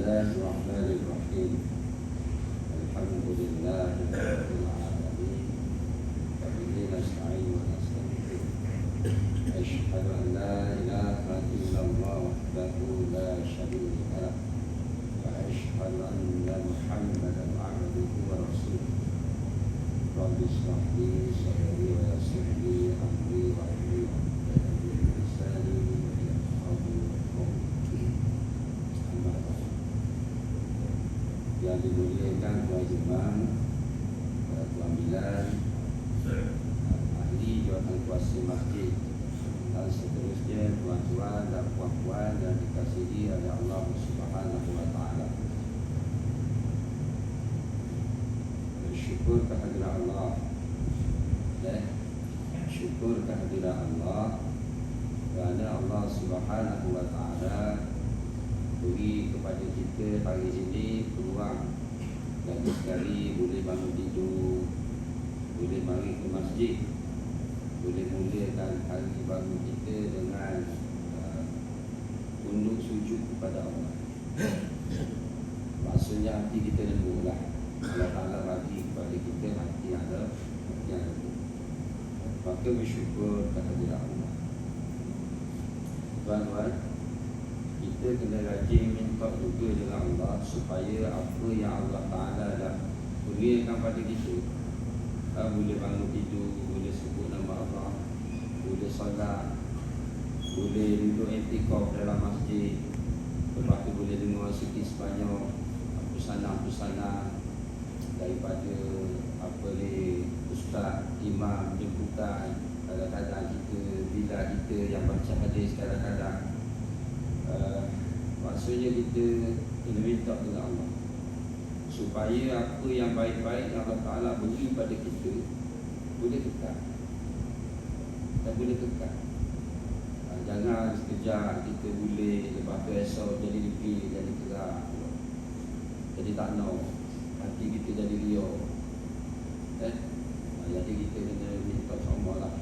الله الرحمن الرحيم الحمد لله رب العالمين وبه نستعين ونستغفر أشهد أن لا إله إلا الله وحده لا شريك له وأشهد أن محمدا عبده ورسوله رب اشرح لي صدري ويسر لي أمري واحلل عقدة من لساني يفقهوا قولي. Amma ba'd. Yang dimuliakan tuan jemaah, tuan Bilal, ahli jawatan kuasa masjid dan seterusnya tuan-tuan dan puan-puan yang dikasihi oleh Allah Subhanahu wa taala. Syukur kehadirat Allah. Syukur kehadirat Allah kerana Allah Subhanahu wa taala beri kepada kita pagi ini peluang lagi sekali boleh bangun tidur, boleh mari ke masjid, boleh mulakan hari baru kita dengan tunduk sujud kepada Allah. Maksudnya hati kita lembutlah. Allah Ta'ala bagi kepada kita hati yang lembut. Maka bersyukur kehadirat Allah. Tuan-tuan, kita kena rajin minta juga dengan Allah supaya apa yang Allah Ta'ala dah berikan pada kita, boleh bangun tidur, boleh sebut nama Allah, boleh solat, boleh duduk i'tikaf dalam masjid, lepas tu boleh dengar sikit sebanyak pesanan-pesanan daripada ustaz, imam, jemputan. Kadang-kadang kita, bila kita yang baca hadis kadang-kadang maksudnya kita kena minta dengan Allah supaya apa yang baik-baik yang Allah Ta'ala beri pada kita boleh kekal dan boleh kekal. Jangan sekejap kita boleh, lepas tu esok jadi lebih, jadi gerak, jadi tak nak, hati kita jadi riak. Jadi kita kena minta sama lah.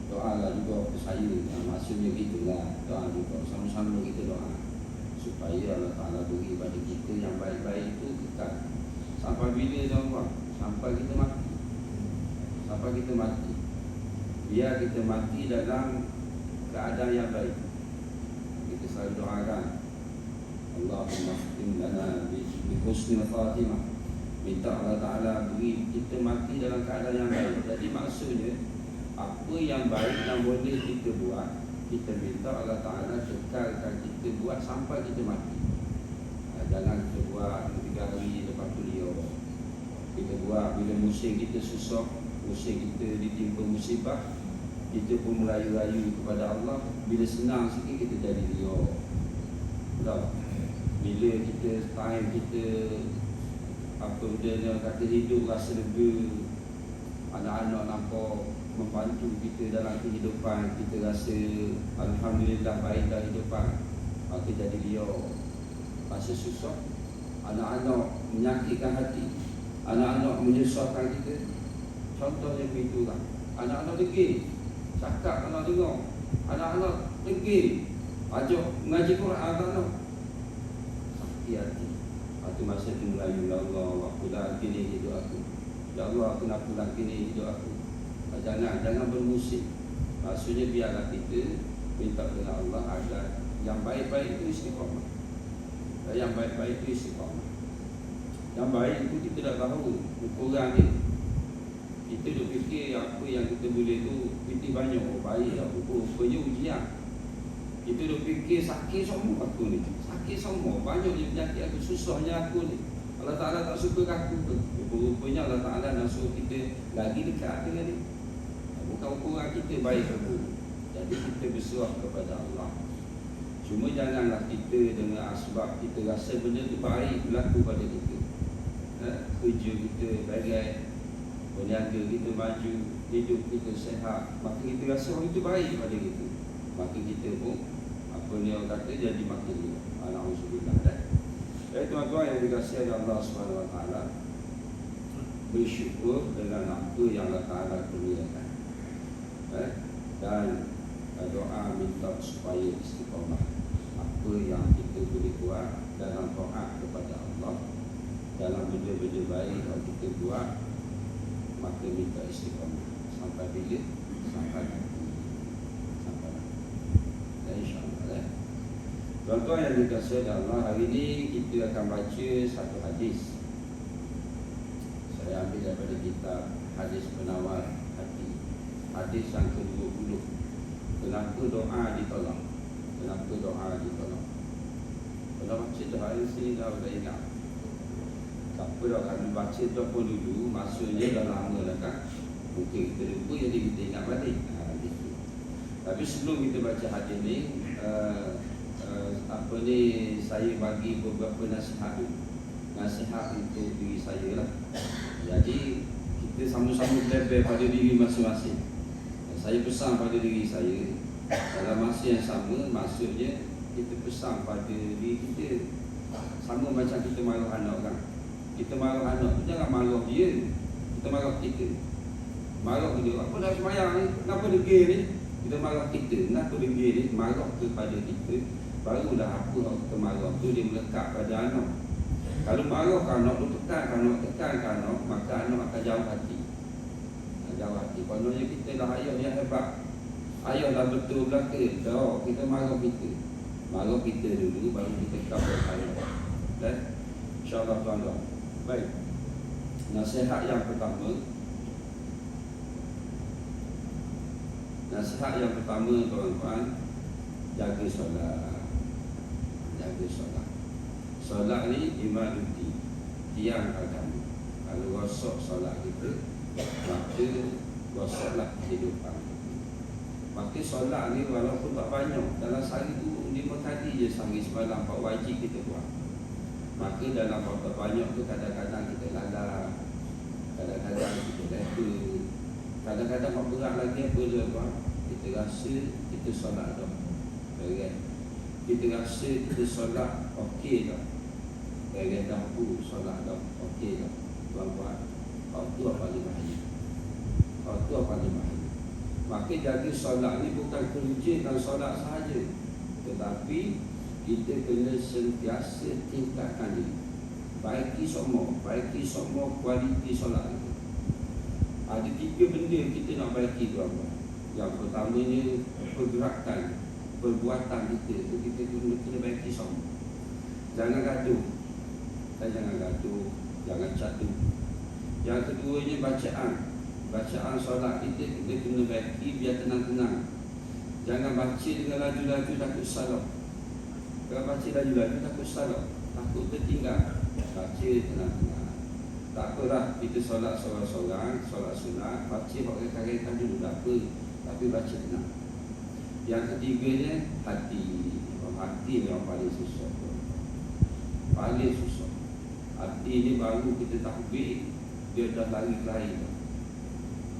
Doa lah juga ke saya, maksudnya gitulah. Doa juga, sama-sama kita doa supaya Allah Ta'ala beri pada kita yang baik-baik itu kekal. Sampai bila tuan-tuan? Sampai kita mati. Sampai kita mati. Biar kita mati dalam keadaan yang baik. Kita selalu doakan, Allahumma khtim lana bi husnil khatimah. Minta Allah Ta'ala beri kita mati dalam keadaan yang baik. Jadi maksudnya apa yang baik yang boleh kita buat, kita minta Allah Ta'ala kekalkan kita buat sampai kita mati. Jangan kita buat 3 hari lepas tu liar. Kita buat bila musim kita susah, musim kita ditimpa musibah, kita pun merayu-rayu kepada Allah. Bila senang sikit kita jadi liar. Bila kita time kita apa benda kata hidup rasa lega, anak-anak nampak membantu kita dalam kehidupan, kita rasa alhamdulillah baik dalam kehidupan, maka jadi liar. Rasa susah, anak-anak menyakitkan hati, anak-anak menyusahkan kita. Contohnya begitu lah. Anak-anak degil, cakap kalau dengar, anak-anak degil, ajak mengaji Quran, anak-anak sakit hati. Itu masa itu melayu, ya Allah, aku dah kini hidup aku, ya Allah, kenapa dah kini hidup aku. Jangan bermusik. Maksudnya biarlah kita minta kepada Allah agar yang baik-baik itu istiqamah. Yang baik-baik itu istiqamah. Yang baik itu kita dah tahu ukuran ni. Kita dah fikir apa yang kita boleh tu fikir banyak. Oh baik lah, rupanya ujian. Kita dah fikir sakit semua aku ni, sakit semua, banyak je penyakit aku, susahnya aku ni, Allah Ta'ala tak suka aku tu. Rupanya Allah Ta'ala nak suruh kita lagi dekat dengan dia. Bukan ukuran kita baik aku. Jadi kita berserah kepada Allah. Cuma janganlah kita dengan sebab kita rasa benda tu baik berlaku pada kita, kerja kita bagai, berniaga kita maju, hidup kita sehat, maka kita rasa orang itu baik pada kita, maka kita pun apa ni orang kata jadi makin dia. Alhamdulillah. Jadi tuan-tuan yang dikasihi oleh Allah Subhanahu Wa Taala, bersyukur dengan apa yang Allah Ta'ala kurniakan, dan doa minta supaya istiqamah. apa yang kita boleh buat dalam taat kepada Allah, dalam benda-benda baik kalau kita buat, maka minta istiqamah sampai bila? Sampai nanti. Dan insyaAllah tuan-tuan yang dikasihi Allah, hari ini kita akan baca satu hadis. Saya ambil daripada kitab Hadis Penawar Hati, hadis yang ke-20. Kenapa doa ditolak? Kenapa doa ditolak? Kalau baca doa ini sini dah ingat. Tak apa dah, kami baca tu pun dulu, maksudnya dah lama dah kan. Mungkin kita lupa, jadi kita ingat balik. Gitu. Tapi sebelum kita baca hadis ni, saya bagi beberapa nasihat untuk diri saya lah. Jadi kita sama-sama belajar pada diri masing-masing. Saya pesan pada diri saya, dalam masa yang sama, maksudnya kita pesan pada diri kita. Sama macam kita marah anak kan. Kita marah anak tu jangan marah dia, kita marah kita. Marah dia, apa dah semayang ni, kenapa degil ni? Kita marah kita, kenapa degil ni? Marah kepada kita, barulah apa kita marah tu dia melekat pada anak. Kalau marah ke anak tu tekan ke anak, maka anak akan jauh hati. Jauh hati. Kononnya kita dah ayah yang hebat, ayah dah betul belaka, dah kita marah kita. Marah kita dulu, baru kita cover ayah. Dan insyaAllah tuan-tuan. Baik. Nasihat yang pertama, tuan-tuan, jaga solat. Jaga solat. Solat ni imaduddin, tiang agama. Kalau rosak solat kita, maka rosaklah kehidupan kita. Maka solat ni walaupun tak banyak, dalam sehari tu 5 kali je sehari semalam, 4 wajib kita buat. Maka dalam berapa banyak tu kadang-kadang kita lalai, kadang-kadang kita lepa, kadang-kadang nak berat lagi apa je buat. Kita rasa kita solat dah, kita rasa kita solat okey dah, dah pun solat dah okey dah. Tuan-tuan, itu apa paling bahaya. Itu apa paling bahaya. Maka jaga solat ni bukan kerjakan solat sahaja, tetapi kita kena sentiasa tingkatkan diri. Baiki semua kualiti solat itu. Ada 3 benda kita nak baiki tuan-tuan. Yang pertamanya pergerakan, perbuatan kita itu kita kena baiki semua. Jangan gaduh. Jangan catu. Yang keduanya bacaan solat kita kena baiki biar tenang-tenang. Jangan baca dengan laju-laju takut salah. Kalau baca laju-laju takut salah, takut tertinggal. Baca tenang-tenang. Tak apalah kita solat seorang-seorang, solat sunat, baca pakai dulu tak apa, tapi baca tenang. Yang ketiganya hati. Hati yang paling susah. Paling susah. Hati ni baru kita takbir, dia dah lari lain.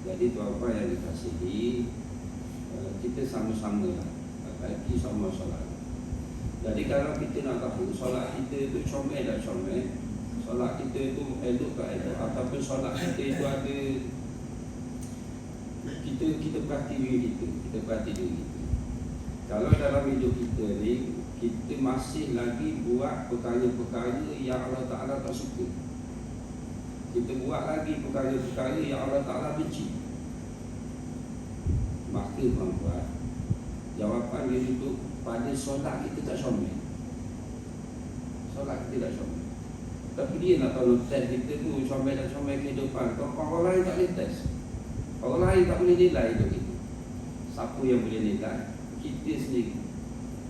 Jadi tuan-tuan yang dikasihi, kita sama-sama lah, baiki sama solat. Jadi kalau kita nak tahu solat kita itu comel tak comel, solat kita itu elok tak elok, ataupun solat kita itu ada, kita perhati diri kita. Kalau dalam hidup kita ni, kita masih lagi buat perkara-perkara yang Allah Ta'ala tak suka. Kita buat lagi perkara-perkara yang Allah Ta'ala benci. Maka tuan-tuan, jawapan dia itu pada solat kita tak comel. Solat kita tak comel. Tapi dia nak tahu test kita tu comel tak comel kehidupan. Orang lain tak boleh test. Orang lain tak boleh nilai hidup kita. Siapa yang boleh nilai? Kita sendiri.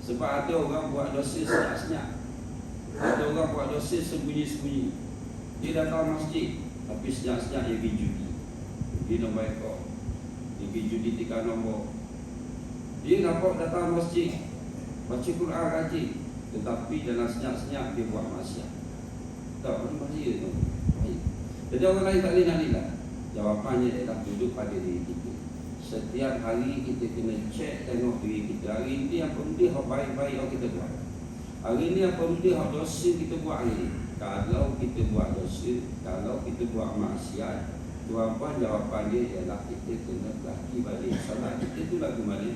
Sebab ada orang buat dosa senyap-senyap, ada orang buat dosa sembunyi-sembunyi. Dia datang masjid, tapi senyap-senyap dia pergi judi. Dia nombor ekor, dia pergi judi 3 nombor. Dia nampak datang masjid, baca Quran rajin, tetapi dalam senyap-senyap dia buat maksiat. Tak, bahaya tu. Jadi orang lain tak boleh nak nilai. Jawapannya ialah duduk pada diri kita. Setiap hari kita kena cek, tengok diri kita. Hari ini apa benda yang baik-baik yang kita buat. Hari ini apa benda yang dosa kita buat hari ini. Kalau kita buat dosa, kalau kita buat maksiat, jawapan dia ialah kita kena berhati balik. Solat kita tu lagu mana?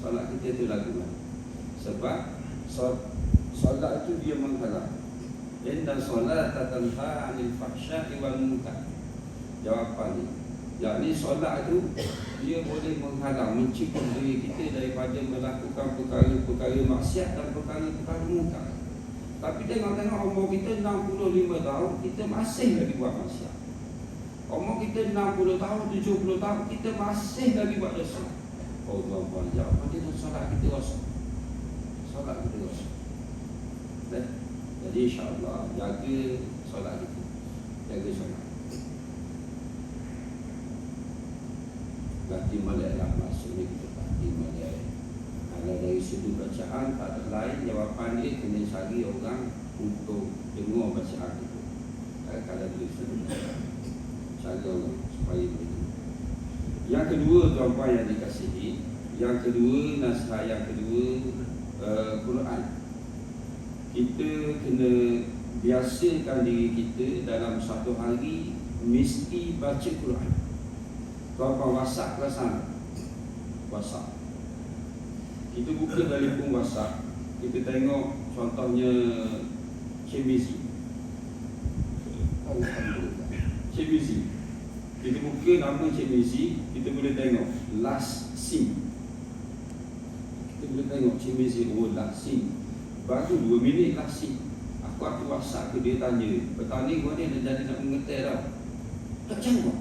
Solat kita tu lagu mana? Sebab Solat itu dia menghalang. Inna solata tanha 'anil fahsya'i wal munkar. Jawapan ni, yakni solat itu dia boleh menghalang, mencegah diri kita daripada melakukan perkara-perkara maksiat dan perkara-perkara munkar. Tapi tengok-tengok umur kita 65 tahun, kita masih lagi buat maksiat. Umur kita 60 tahun, 70 tahun, kita masih lagi buat dosa. Oh tuan-tuan, jawapan dia solat kita rosak. Solat kita rosak. Jadi insyaAllah jaga solat kita. Jaga solat. Berarti malailah maksudnya kita berarti malai. Kalau dari sudut bacaan tak ada lain, jawapan dia kena cari orang untuk dengar bacaan itu. Kalau boleh cari orang supaya begitu. Yang kedua tuan-tuan yang dikasihi, yang kedua nasihat yang kedua, Quran. Kita kena biasakan diri kita dalam satu hari mesti baca Quran. Tuan-tuan WhatsApp ke sana? WhatsApp. Kita buka telefon WhatsApp, kita tengok contohnya CBC. CBC. Kita buka nama CBC, kita boleh tengok last scene. Kita boleh tengok CBC, oh last scene. Baru 2 minit last scene. Aku WhatsApp ke dia tanya, petani kau ni dah jadi nak mengetai tau. Tak jawab.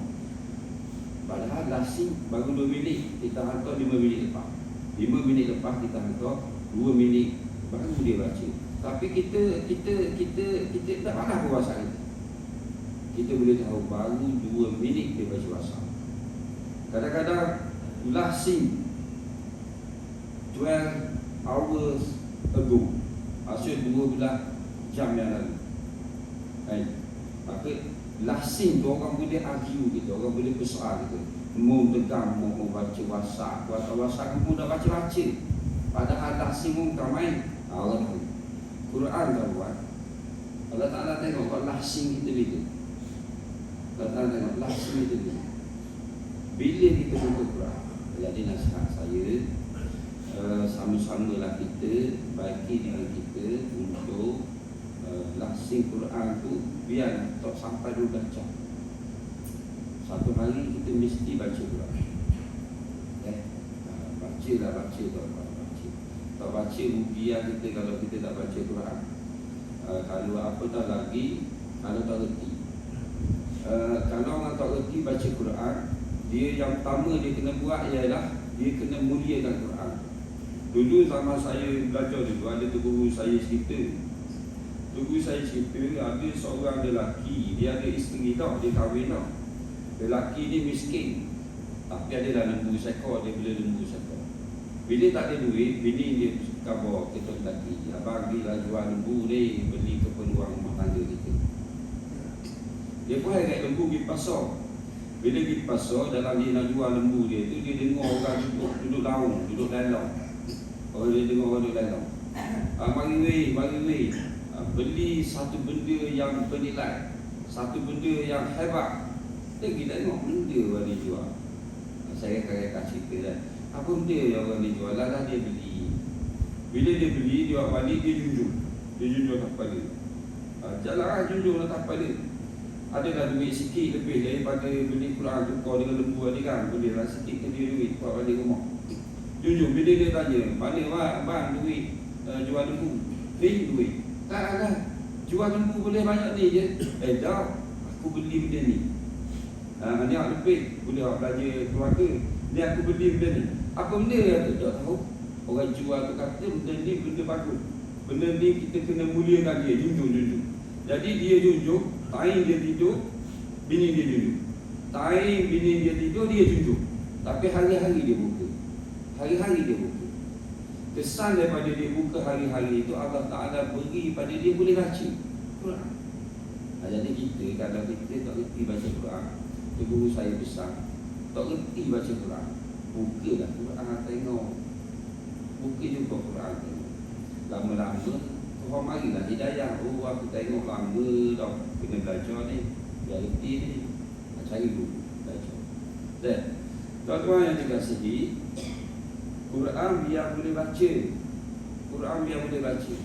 Padahal last scene baru 2 minit, kita hantar 5 minit lepas. 5 minit lepas kita hantar 2 minit baru dia baca. Tapi kita tak mana pun WhatsApp kita. Kita boleh tahu baru 2 minit dia baca WhatsApp. Kadang-kadang last scene 12 hours ago, maksud 12 jam yang lalu. Maka last scene tu orang boleh argue kita, orang boleh persoal kita. Mau tegang, mau baca WhatsApp, WhatsApp kamu dah baca-baca. Padahal last scene pun kau main. Allah tahu. Quran kau buat. Allah Ta'ala tengok kau last scene kita bila. Allah Ta'ala tengok last scene kita bila. Bila kita buka Quran. Jadi nasihat saya, sama-samalah kita baiki dengan kita untuk langsing Quran tu biar tak sampai 12 jam. Satu hari kita mesti baca Quran. Baca tuan-tuan, baca. Tak baca biar kita kalau kita tak baca Quran. Kalau apa tak lagi, kalau tak reti. Kalau orang tak reti baca Quran, dia yang pertama dia kena buat ialah dia kena muliakan Quran. Dulu sama saya belajar dulu, ada tu guru saya cerita. Guru saya cerita ada seorang lelaki, dia ada isteri tau, dia kahwin tau. Lelaki ni miskin, tapi ada dah lembu sekor, dia beli lembu sekor. Bila tak ada duit, bini dia khabar ke tuan lelaki, abang bila jual lembu ni, beli keperluan rumah tangga kita. Dia pun heret lembu pergi pasar. Bila pergi pasar, dalam dia nak jual lembu dia tu, dia dengar orang duduk laung, duduk dalam. Orang dia dengar orang duduk dalam. Mari weh, beli satu benda yang bernilai, satu benda yang hebat. Dia tengok benda orang dia jual. Saya akan cerita kan. Apa benda yang orang dia jual, lah dia beli. Bila dia beli, dia buat balik, dia junjung. Dia junjung atas kepala. Jalan junjung atas kepala. Adalah duit sikit lebih daripada beli Quran tukar dengan lembu tadi kan. Boleh lah sikit ke dia duit buat balik rumah. Junjung, bila dia tanya, mana bang duit jual lembu? Ni duit. Tak, jual lembu boleh banyak ni je. Dah, aku beli benda ni. Ni aku lebih, boleh awak belanja keluarga. Ni aku beli benda ni. Apa benda yang tu? Tak tahu. Orang jual tu kata benda ni benda bagus. Benda ni kita kena muliakan dia, junjung. Jadi dia junjung, taing dia tidur, bini dia junjung. Taing bini dia tidur, dia junjung. Tapi hari-hari dia buka. Hari-hari dia buka. Kesan daripada dia buka hari-hari itu, Allah Ta'ala beri pada dia boleh baca Quran. Jadi kita, kalau kita tak reti baca Quran, tu guru saya besar, tak reti baca Quran, bukalah Quran tengok. Buka juga Quran tengok. Lama-lama orang marilah hidayah. Oh, aku tengok lama dah kena belajar ni, biar reti ni, cari dulu belajar. Dan tuan-tuan yang dikasihi, Quran biar boleh baca. Quran biar boleh baca.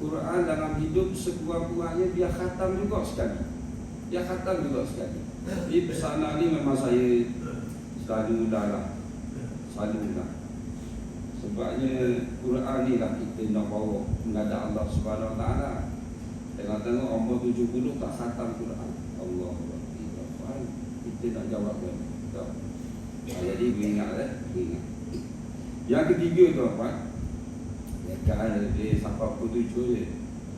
Quran dalam hidup sekurang-kurangnya dia khatam juga sekali. Dia khatam juga sekali. Di pesana ni memang saya selalu dah. Sebabnya Quran ni lah kita nak bawa menghadap Allah Subhanahu Wa Taala. Tengok-tengok umur 70 tak khatam Quran. Allah Akbar. Kita nak jawab kan. Jadi ingat. Yang ketiga tu apa? Ya kan dia sampai pukul 7 je.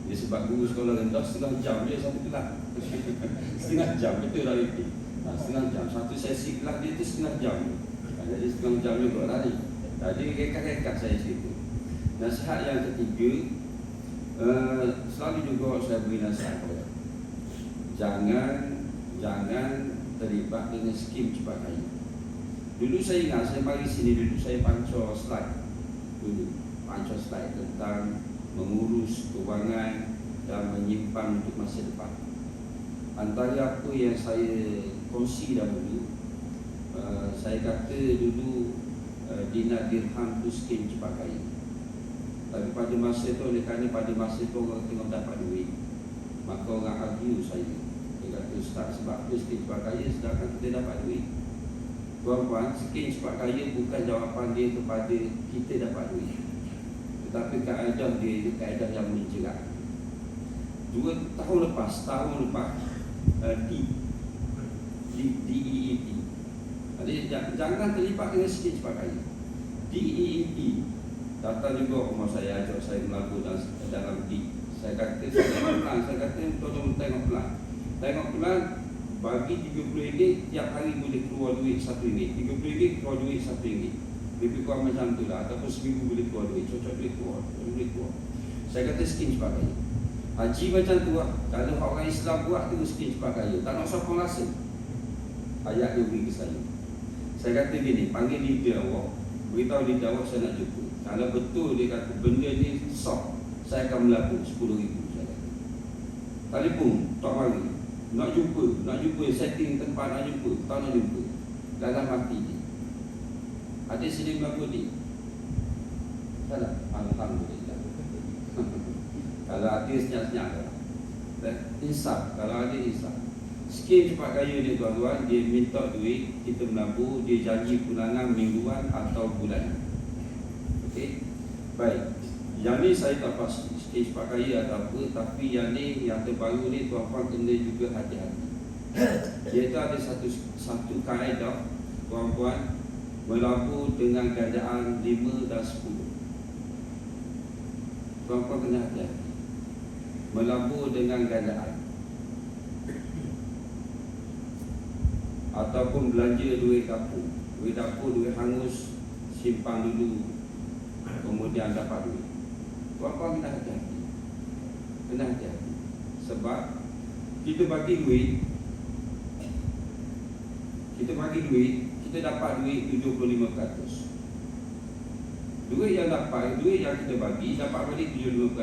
Dia sebab guru sekolah rendah setengah jam je satu kelas. Setengah jam betul lah itu. Setengah jam satu sesi kelas dia tu setengah jam. Jadi setengah jam juga tadi. Jadi rekat-rekat saya cerita. Nasihat yang ketiga, selalu juga saya beri nasihat kepada jangan terlibat dengan skim cepat kaya. Dulu saya ingat, saya mari sini dulu saya pancor slide tentang mengurus kewangan dan menyimpan untuk masa depan. Antara apa yang saya kongsi dahulu, saya kata dulu dinar dirham tu skim cepat kaya. Tapi pada masa tu, oleh kerana pada masa tu orang tengah dapat duit, maka orang argue saya. Dia kata, Ustaz, sebab apa skim cepat kaya sedangkan kita dapat duit? Tuan-tuan, skim cepat kaya bukan jawapan dia kepada kita dapat duit, tetapi kaedah dia kaedah yang menjerat. 2 tahun lepas DEET. Jadi jangan terlibat dengan skim cepat kaya. DEET datang juga rumah saya, ajak saya melaku dalam DEET. Saya kata tolong tengok pelan. Bagi RM30 tiap hari boleh keluar duit RM1. RM30 keluar duit RM1. Lebih kurang macam tu lah. Ataupun seminggu boleh keluar duit. Cocok duit keluar. Saya kata skim cepat kaya. Haji macam tu lah. Kalau orang Islam buat tu skim cepat kaya. Tak nak sokong rasa. Ayat dia beri ke saya. Saya kata gini, panggil leader awak. Beritahu leader awak saya nak jumpa. Kalau betul dia kata benda ni sok, saya akan melakukan RM10,000. Saya kata. Telefon, tak mari. Nak jumpa, setting tempat nak jumpa, tak nak jumpa. Dalam hati dia. Ada sini berapa ni? Salah. Alhamdulillah. Kalau ada senyap-senyap lah. Insaf, kalau ada insaf. Skim cepat kaya ni tuan-tuan, dia minta duit, kita melabur, dia janji pulangan mingguan atau bulanan. Okey? Baik. Yang ni saya tak pasti skim cepat kaya atau apa, tapi yang ni, yang terbaru ni tuan-tuan kena juga hati-hati. Iaitu ada satu kaedah tuan-tuan melabur dengan gandaan 5 dan 10. Tuan-tuan kena hati-hati. Melabur dengan gandaan ataupun belanja duit dapur, duit hangus, simpan dulu, kemudian dapat duit. Tuan-tuan kena hati-hati. Sebab kita bagi duit, kita dapat duit 75%. Duit yang kita bagi dapat balik 75%,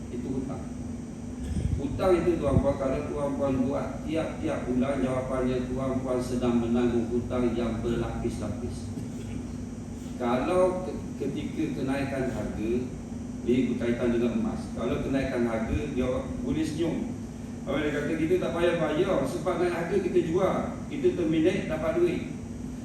itu hutang. Hutang itu tuan-puan, kalau tuan-puan buat tiap-tiap bulan, jawapannya tuan-puan sedang menanggung hutang yang berlapis-lapis. Kalau ketika kenaikan harga, ini berkaitan dengan emas. Kalau kenaikan harga, dia boleh senyum. Orang dia kata kita tak payah bayar, sebab naik harga kita jual, kita terminate dapat duit.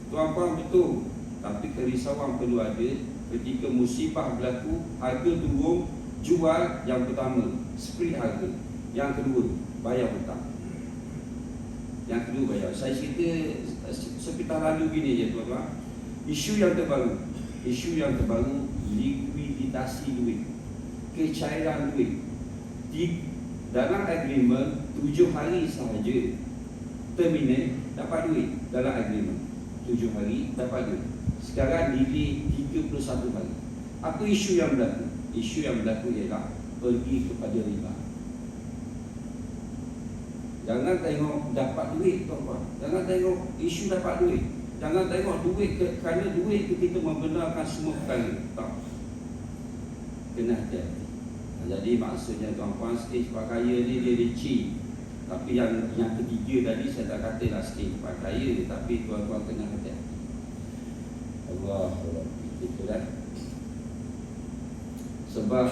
Tuan-puan betul, tapi kerisauan perlu ada ketika musibah berlaku, harga turun, jual yang pertama, split harga. Yang kedua, bayar hutang. Saya cerita sekitar lalu gini je tuan-tuan. Isu yang terbaru, likuiditasi duit, kecairan duit. Dalam agreement 7 hari sahaja terminate dapat duit. Dalam agreement 7 hari dapat duit. Sekarang delay 31 hari. Apa isu yang berlaku? Isu yang berlaku ialah pergi kepada riba. Jangan tengok dapat duit tuan-tuan. Jangan tengok isu dapat duit. Jangan tengok duit kerana duit itu kita membenarkan semua perkara. Tak. Kena hati-hati. Jadi maksudnya tuan-tuan, skim cepat kaya ni dia licin. Tapi yang ketiga tadi saya tak katalah skim cepat kaya, tapi tuan-tuan kena hati-hati. Allah, itulah. Sebab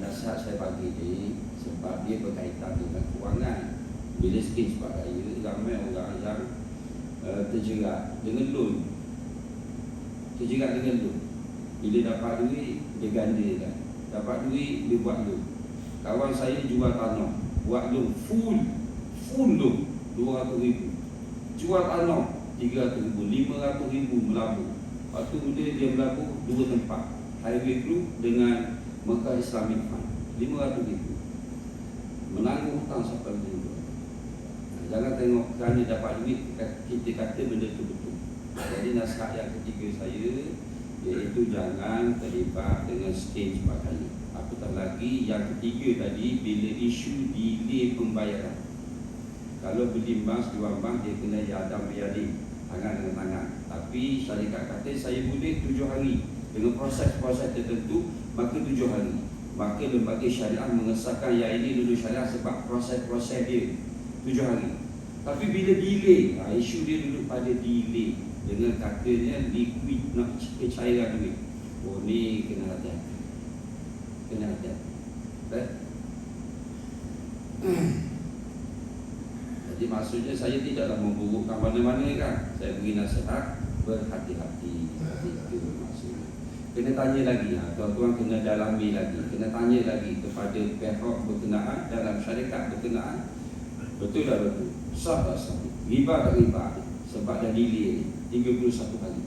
nasihat saya bagi ni, sebab dia berkaitan dengan kewangan. Bila sikit sebab raya, ramai orang yang terjerat dengan loan. Bila dapat duit, dia gandakan. Dapat duit, dia buat loan. Kawan saya jual tanah, buat loan full loan 200,000. Jual tanah 300,000, 500,000 melabur. Lepas tu dia melabur 2 tempat, Highway Group dengan Mekah Islamic Fund, 500,000. Menanggung hutang sampai macam tu. Jangan tengok kerana dapat duit kita kata benda tu betul. Jadi nasihat yang ketiga saya, iaitu jangan terlibat dengan scam sebagainya. Apatah lagi yang ketiga tadi, bila isu delay pembayaran. Kalau beli emas, jual emas, dia kena yadam biadin, tangan dengan tangan. Tapi syarikat kata saya boleh 7 hari dengan proses-proses tertentu, maka 7 hari. Maka lembaga syariah mengesahkan yang ini dulu syariah sebab proses-proses dia 7 hari. Tapi bila delay, isu dia duduk pada delay dengan katanya liquid, nak cairan duit. Oh ni kena hati-hati. Jadi maksudnya saya tidaklah memburukkan mana-mana kan. Saya beri nasihat, berhati-hati. Itu maksudnya. Kena tanya lagi, tuan-tuan kena dalami lagi, kena tanya lagi kepada pihak berkenaan dalam syarikat berkenaan. Betul tak betul? Sah tak sah? Riba tak riba? Sebab dah delay 31 hari.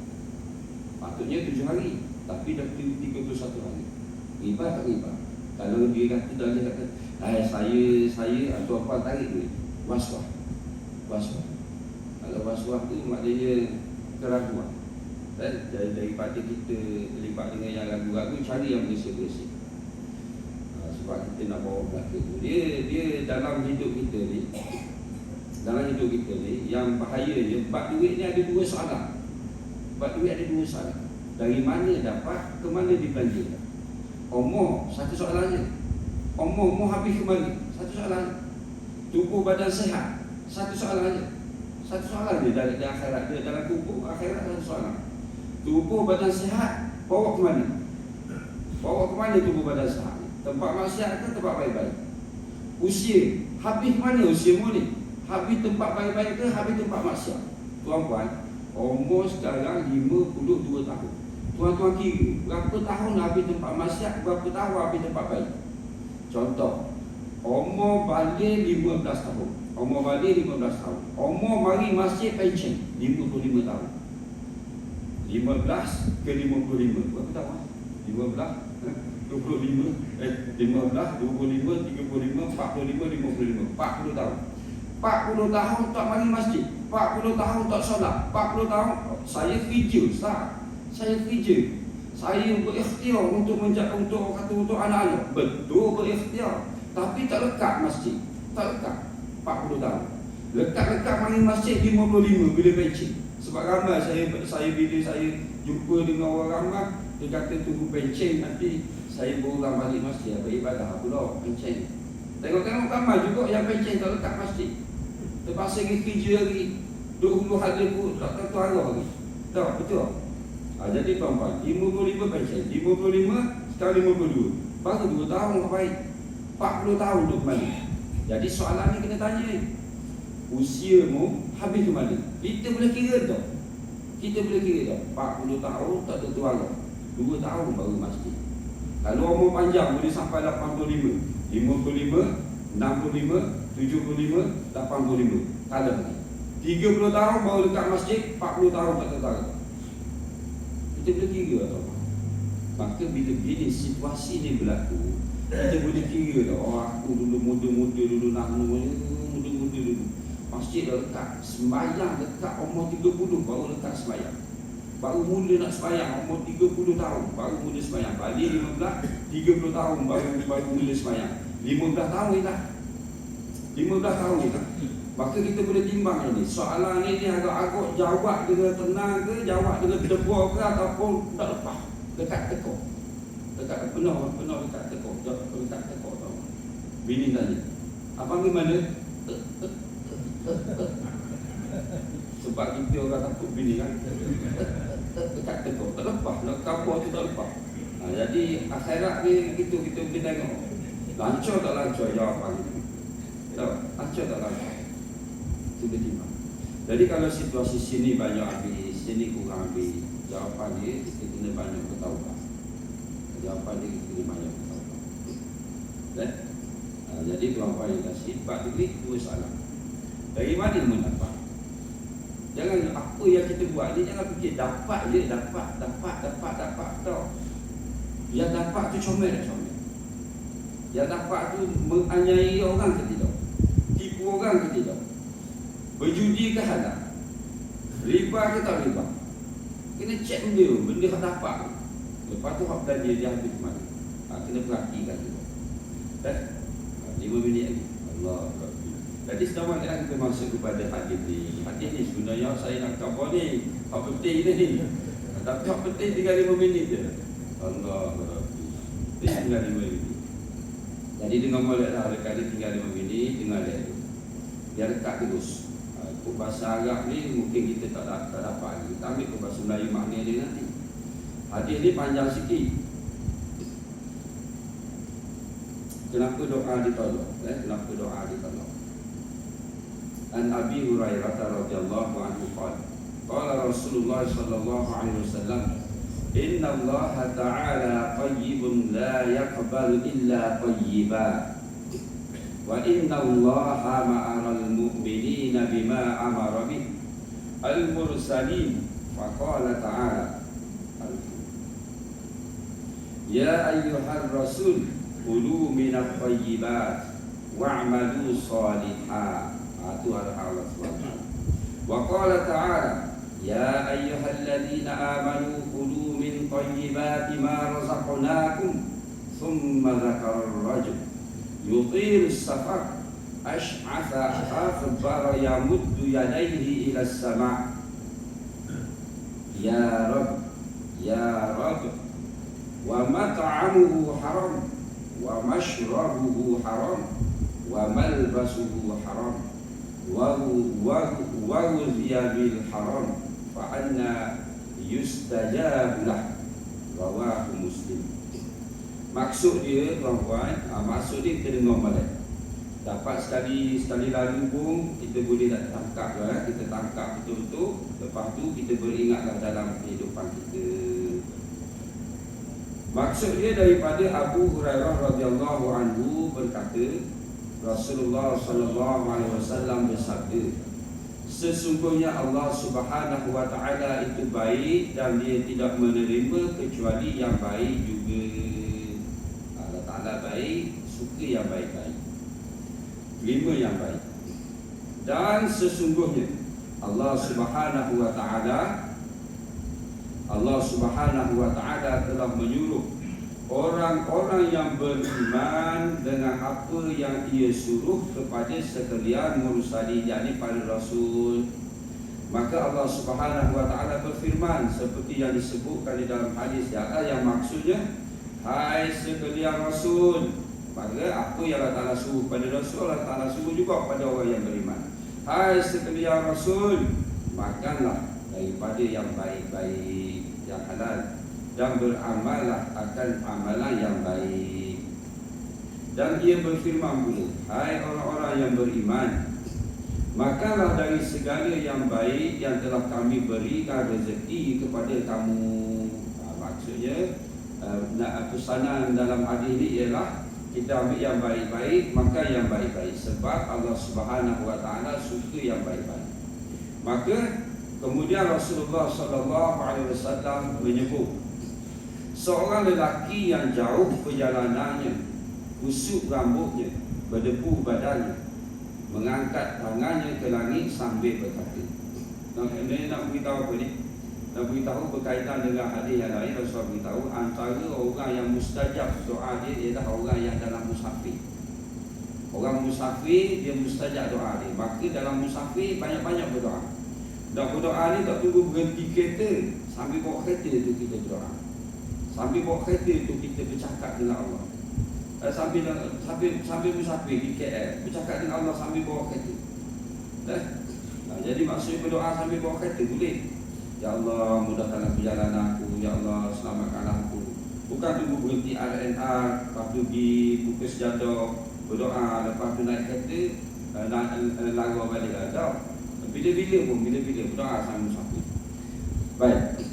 Patutnya 7 hari, tapi dah 31 hari. Riba tak riba? Kalau dia kata dah dia kata, saya atau apa tarik duit, waswah. Kalau waswah tu maknanya keraguan. Dan daripada kita terlibat dengan yang ragu-ragu, cari yang bersih-bersih. Sebab kita nak bawa belaka tu, dia dalam hidup kita ni, yang bahayanya, bab duit ni ada 2 soalan. Dari mana dapat, ke mana dibelanjakan. Umur, satu soalannya. Umur habis ke mana? Satu soalannya. Tubuh badan sihat, satu soalannya. Dari akhirat, dia dalam kubur akhirat, satu soalan. Tubuh badan sihat, bawa ke mana? Tubuh badan sihat? Tempat maksiat ke tempat baik-baik? Usia, habis mana usiamu ni? Habis tempat baik-baik ke habis tempat maksiat? Tuan-puan, umur sekarang 52 tahun. Tuan-tuan kira berapa tahun habis tempat maksiat, berapa tahun habis tempat baik? Contoh, umur balik 15 tahun. Umur mari masjid pencen 55 tahun. 15 ke 55 berapa tahun? 15, 25, 15, 25, 35, 45, 55, 40 tahun. 40 tahun tak mari masjid, 40 tahun tak solat, 40 tahun saya kerja, Ustaz. Saya berikhtiar untuk untuk anak-anak. Betul berikhtiar, tapi tak lekat masjid. Tak lekat 40 tahun. Lekat-lekat mari masjid 55 bila pencen. Sebab ramai saya bila saya jumpa dengan orang ramai, dia kata tunggu pencen nanti saya berulang balik masjid beribadah pula pencen. Tengok-tengok ramai juga yang pencen tak lekat masjid. Terpaksa pergi kerja lagi, duduk hulu hala pun tak tentu arah lagi. Tak betul. Jadi tuan-tuan, 55 pencen, 55 sekarang 52. Baru 2 tahun baik. 40 tahun duduk mana? Jadi soalan ni kena tanya ni. Usiamu habis ke mana? Kita boleh kira tak? 40 tahun tak tentu arah, 2 tahun baru masjid. Kalau umur panjang boleh sampai 85, 55, 65, 75, 85. Kalau lagi 30 tahun baru dekat masjid, 40 tahun tak tentu arah. Kita boleh kira tak? Maka bila situasi ni berlaku, kita boleh kira tak? Aku dulu muda-muda dulu, muda-muda dulu masjid dah dekat, sembahyang dekat umur 30 baru dekat sembahyang. Baru mula nak sembahyang umur 30 tahun baru mula sembahyang. Balik 15, 30 tahun baru mula sembahyang. 15 tahun dah. Maka kita boleh timbang ini. Soalan ini agak-agak jawab dengan tenang ke, jawab dengan debar ke, ataupun tak lepas. Dekat tekuk. Penuh dekat tekuk. Dekat tekuk tau. Bini tanya, abang ni mana? Sebab kita orang takut bini kan. Dekat tekuk, tak lepas. Nak kapur tu tak lepas. Jadi akhirat ni kita boleh tengok lancar tak lancar jawapan itu. Lancar tak lancar. Tiba-tiba. Jadi kalau situasi sini banyak habis, sini kurang habis, jawapan dia kita kena banyak bertaubat. Jawapan dia kita kena banyak bertaubat. Jadi tuan-tuan yang kasih, bab ini dua salah. Dari mana mendapat? Jangan apa yang kita buat ni jangan fikir dapat je, dapat. Tak. Yang dapat tu comel. Yang dapat tu menganiaya orang ke tidak? Tipu orang ke tidak? Berjudi ke halal? Riba ke tak riba? Kena cek benda yang dapat. Lepas tu hak belanja dia habis mana? Kena perhatikan juga. Dan 5 minit lagi. Allah. Jadi sekarang kita masuk kepada hadis ni. Hadis ni sebenarnya saya nak cover ni. Apa penting ni? Tapi apa penting tinggal 5 minit je. Allah. Tinggal 5 minit. Jadi dengan moleklah dekat dia tinggal 5 minit, dengar dia tu. Dia dekat terus. Ikut bahasa Arab ni mungkin kita tak dapat. Kita ambil ke bahasa Melayu makna dia nanti. Hadis ni panjang sikit. Kenapa doa ditolak? Kenapa doa ditolak? An Abi Hurairah radhiyallahu anhu qala Rasulullah sallallahu alaihi wasallam inna Allah ta'ala tayyibun la yaqbalu illa tayyiba wa inna Allah ma'aral mu'minina bima amara bih al-mursalin faqala ta'ala ya ayyuhar rasul kulu minat tayyibat wa'malu salihah. Itu Allah SWT. Wa qala ta'ala ya ayyuhalladzina amanu kulu min tayyibati ma razaqnakum thumma dzakara ar-rajul yutir as-safar ash'atha akhbara yamuddu yadayhi ila as-sama' ya rab wa mat'amuhu haram wa mashrabuhu haram wa malbasuhu haram wa ghudhiya bil haram fa anna yustajab lah. Rawahu Muslim. Maksud dia tuan-tuan, maksud dia kita dengar balik. Dapat sekali lalu pun kita boleh tangkap lah, kita tangkap betul-betul. Lepas tu kita beringatlah dalam kehidupan kita. Maksud dia daripada Abu Hurairah radhiyallahu anhu berkata, Rasulullah sallallahu alaihi wasallam bersabda, sesungguhnya Allah Subhanahu wa taala itu baik dan dia tidak menerima kecuali yang baik juga. Allah Taala baik, suka yang baik-baik. Terima yang baik. Dan sesungguhnya Allah Subhanahu wa taala telah menyuruh orang-orang yang beriman dengan apa yang ia suruh kepada sekalian mursalin, yakni para rasul. Maka Allah Subhanahu wa taala berfirman seperti yang disebutkan di dalam hadis yang maksudnya, hai sekalian rasul. Maka apa yang Allah Taala suruh pada rasul, Allah Taala suruh juga pada orang yang beriman. Hai sekalian rasul, makanlah daripada yang baik-baik, yang halal, dan beramallah akan amalan yang baik. Dan ia berfirman pula, hai orang-orang yang beriman, makanlah dari segala yang baik yang telah kami berikan rezeki kepada kamu. Maksudnya pesanan dalam hadis ini ialah kita ambil yang baik-baik, makan yang baik-baik, sebab Allah Subhanahu wa taala suka yang baik-baik. Maka kemudian Rasulullah sallallahu alaihi wasallam menyebut seorang lelaki yang jauh perjalanannya, kusut rambutnya, berdebu badannya, mengangkat tangannya ke langit sambil berkata. Ini nak beritahu apa ni? Nak beritahu berkaitan dengan hadis yang lain. Rasulullah beritahu antara orang yang mustajab doa dia ialah orang yang dalam musafir. Orang musafir dia mustajab doa dia. Maka dalam musafir banyak-banyak berdoa. Dan berdoa ni tak tunggu berhenti kereta, sambil bawa kereta tu kita berdoa. Sambil bawa kereta tu kita bercakap dengan Allah. Sambil musafir di KL, bercakap dengan Allah sambil bawa kereta. Jadi maksudnya berdoa sambil bawa kereta boleh. Ya Allah, mudahkanlah perjalanan aku. Ya Allah, selamatkanlah aku. Bukan tunggu berhenti RNR, lepas tu pergi buka sejadah, berdoa, lepas tu naik kereta, lagu balik ada. Bila-bila pun, bila-bila berdoa sama musafir. Baik.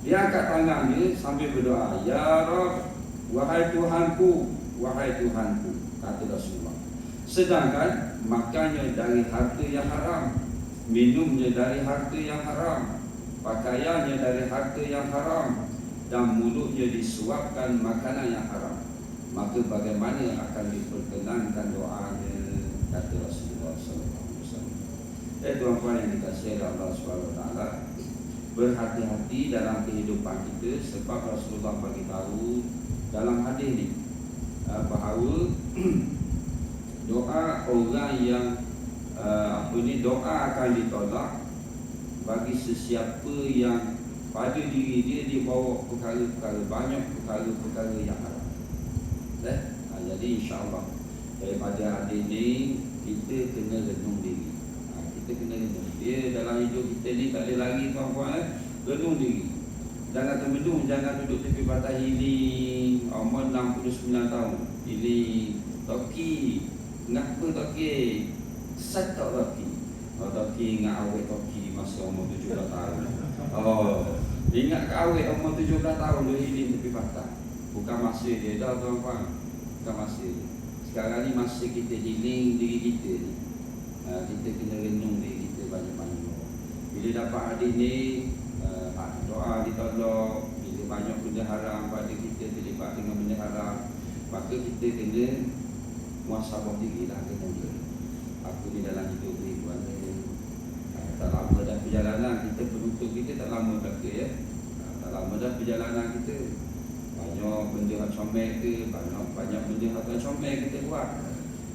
Dia angkat tangan dia sambil berdoa, Ya Rabb, wahai Tuhanku, wahai Tuhanku, kata Rasulullah. Sedangkan makannya dari harta yang haram, minumnya dari harta yang haram, pakaiannya dari harta yang haram, dan mulutnya disuapkan makanan yang haram, maka bagaimana akan diperkenankan doanya, kata Rasulullah SAW. Tuan-tuan yang dikasihi Allah SWT, berhati-hati dalam kehidupan kita, sebab Rasulullah bagi tahu dalam hadis ni bahawa doa orang yang doa akan ditolak bagi sesiapa yang pada diri dia bawa perkara-perkara, banyak perkara-perkara yang haram. Jadi insya-Allah daripada hadis ni kita kena renung diri. Kita kena renung. Dia dalam hidup kita ni tak ada lari, tuan-puan, renung diri. Jangan termenung, jangan duduk tepi batas healing umur 69 tahun. Healing Toki, kenapa Toki? Set tak Toki? Toki ingat awet Toki masa umur 17 tahun. Ingat ke awet umur 17 tahun dia healing tepi batas. Bukan masa dia dah, tuan-puan. Bukan masa dia. Sekarang ni masa kita healing diri kita ni. Kita kena renung diri kita banyak-banyak. Bila dapat hadis ni, doa ditolak. Bila banyak benda haram pada kita, terlibat dengan benda haram, maka kita kena muhasabah diri lah, kena dia. Aku ni dalam hidup ni mana tak lama dah perjalanan kita, penuntut kita tak lama dah ke ya. Tak lama dah perjalanan kita. Banyak benda hak comel ke, banyak benda hak comel kita buat.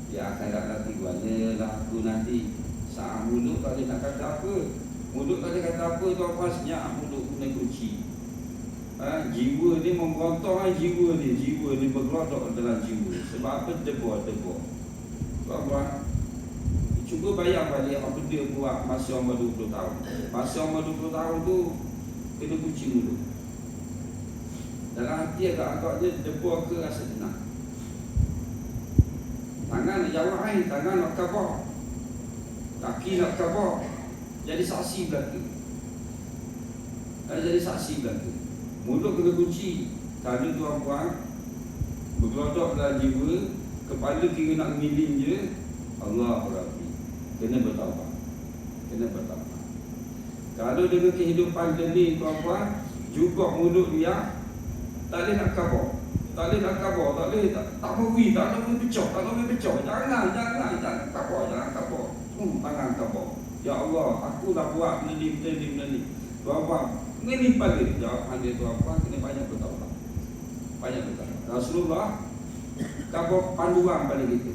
Ya akhirat nanti mana lah aku nanti. Saat mulut tak boleh nak kata apa. Mulut tak boleh kata apa, tuan-tuan, senyap mulut kena kunci. Jiwa ni memberontak, jiwa ni bergelodok dalam jiwa. Sebab apa? Debor. Tuan-tuan, cuba bayang balik apa benda buat masa umur 20 tahun. Masa umur 20 tahun tu kena kunci mulut. Dalam hati agak-agaknya debor ke rasa tenang. Tangan nak jawab air, tangan nak kabar, kaki nak kabar, jadi saksi belaka. Jadi saksi belaka. Mulut kena kunci. Kalau tuan-puan bergelodok dalam jiwa, kepala kira nak milim je, Allah Rabbi, kena bertaubat. Kalau dengan kehidupan demi tuan-puan, juga mulut dia tak boleh nak kabar, tak boleh pecah. Jangan kabar. Tangan kabar. Ya Allah, aku dah buat benda ni. Tuan-puan, ini balik jawapan dia, tuan-puan, kena banyak bertaubat. Rasulullah kabar panduan pada kita.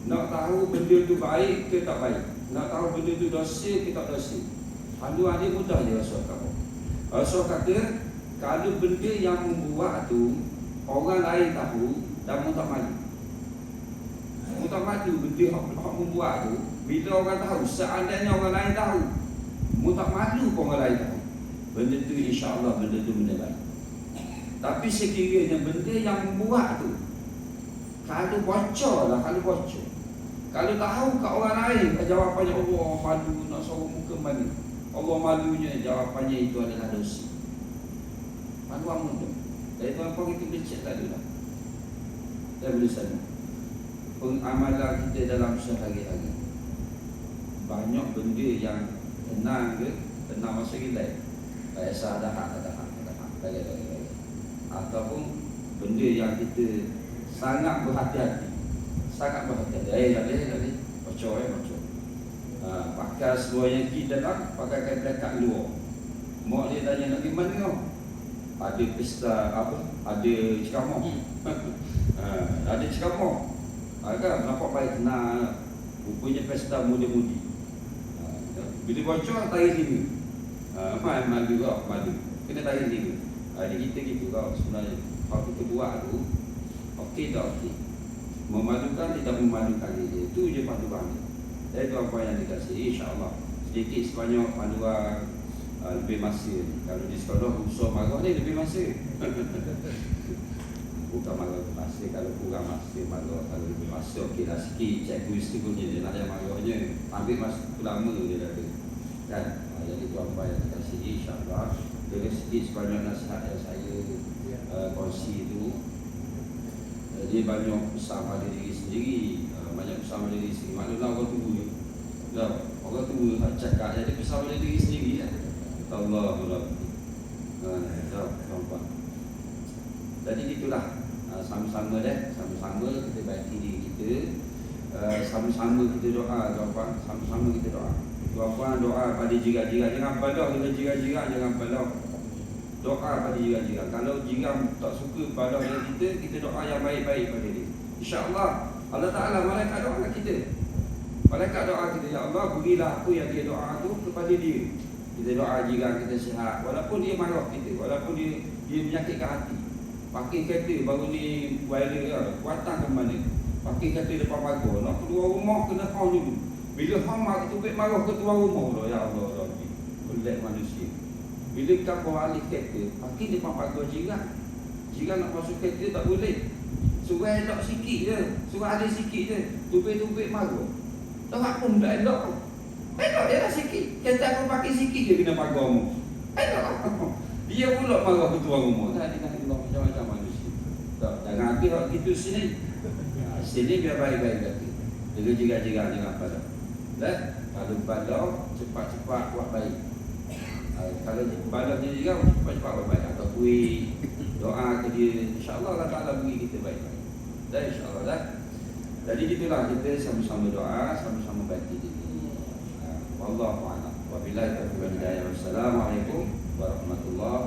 Nak tahu benda tu baik ke tak baik, nak tahu benda tu dosa ke tak dosa, panduan dia mudah je Rasul kabar. Rasul kata, kalau benda yang membuat tu orang lain tahu, dan mu tak malu. Benda yang membuat tu, bila orang tahu, seandainya orang lain tahu, mu tak malu pun orang lain tahu, benda tu insya-Allah benda tu benda baik. Tapi sekiranya benda yang membuat tu, kalau bocor, kalau tahu kat orang lain, jawapannya Allah malu, nak sorok muka mana, Allah malunya, jawapannya itu adalah dosa. Panduan mudah. Dari tuan-tuan kita boleh cek tadi lah. Saya boleh sana. Pengamalan kita dalam sehari-hari, banyak benda yang tenang masa relax. Tak kisah ada hak. Ataupun benda yang kita sangat berhati-hati. Boleh. Bocor. Pakai seluar yang kita dalam, pakai dekat luar. Mak dia tanya nak pergi mana kau? Ada pesta apa? Ada ceramah. Ada ceramah. Agak nampak baik kenal. Rupanya pesta mudi-mudi. Bila bocor tarik sini. Malu. Kena tarik sini. Ada kita gitu kau sebenarnya. Kalau kita buat tu, okey tak okey. Memalukan tidak memalukan dia. Itu je panduan. Jadi tuan-tuan yang dikasihi, insya-Allah sedikit sebanyak panduan lebih masa. Kalau di sekolah usaha marah ni lebih masa. Bukan marah lebih masa, kalau kurang masa marah, kalau lebih masa okeylah sikit. Cikgu setengahnya dia nak ada marahnya, ambil masa lama dia dah ada. Kan? Jadi tuan-tuan yang kita sini insya-Allah dengan sikit sebanyak nasihat yang saya kongsi itu, dia banyak pesan pada diri sendiri, banyak pesan pada diri sendiri. Maknanya orang tunggu, orang tunggu cakap jadi pesan pada diri sendiri. Allahumma tuan-tuan. Jadi itulah, sama-sama sama-sama kita baiki diri kita, sama-sama kita doa tuan-tuan, sama-sama kita doa. Tuan-tuan doa pada jiran-jiran, jangan balah dengan jiran-jiran, jangan balah. Doa pada jiran-jiran. Kalau jiran tak suka balah dengan kita doa yang baik-baik pada dia. InsyaAllah Allah Ta'ala malaikat doa kita. Malaikat doa kita, ya Allah berilah apa yang dia doa tu kepada dia. Kita doa jiran kita sihat, walaupun dia marah kita, walaupun dia menyakitkan hati. Pakai kereta baru ni viral ke, kuatan ke mana? Pakai kereta depan pagar, nak keluar rumah kena kau dulu. Bila hang tu marah ke tuan rumah pula, ya Allah Rabbi. Pelik manusia. Bila kau alih kereta, pakai depan pagar jiran. Jiran nak masuk kereta tak boleh. Suruh elok sikit je, suruh alih sikit je. Tubik-tubik marah. Tak pun tak elok. Elok je lah sikit. Kereta aku pakai sikit je kena pagar mu. Elok lah. Dia pula marah ke tuan rumah. Tak ada macam-macam manusia. Tak, jangan ambil hak gitu sini. Sini biar baik-baik kata. Dengan jiran-jiran jangan balau. Kalau balau, cepat-cepat buat baik. Kalau balau dia jiran, cepat-cepat buat baik. Atau kuih, doa ke dia. InsyaAllah Allah Ta'ala beri kita baik-baik. Dan insyaAllah dah. Jadi itulah kita sama-sama doa, sama-sama baik diri. Wallahu a'lam. Wabillahi taufiq wal hidayah. Wassalamualaikum warahmatullahi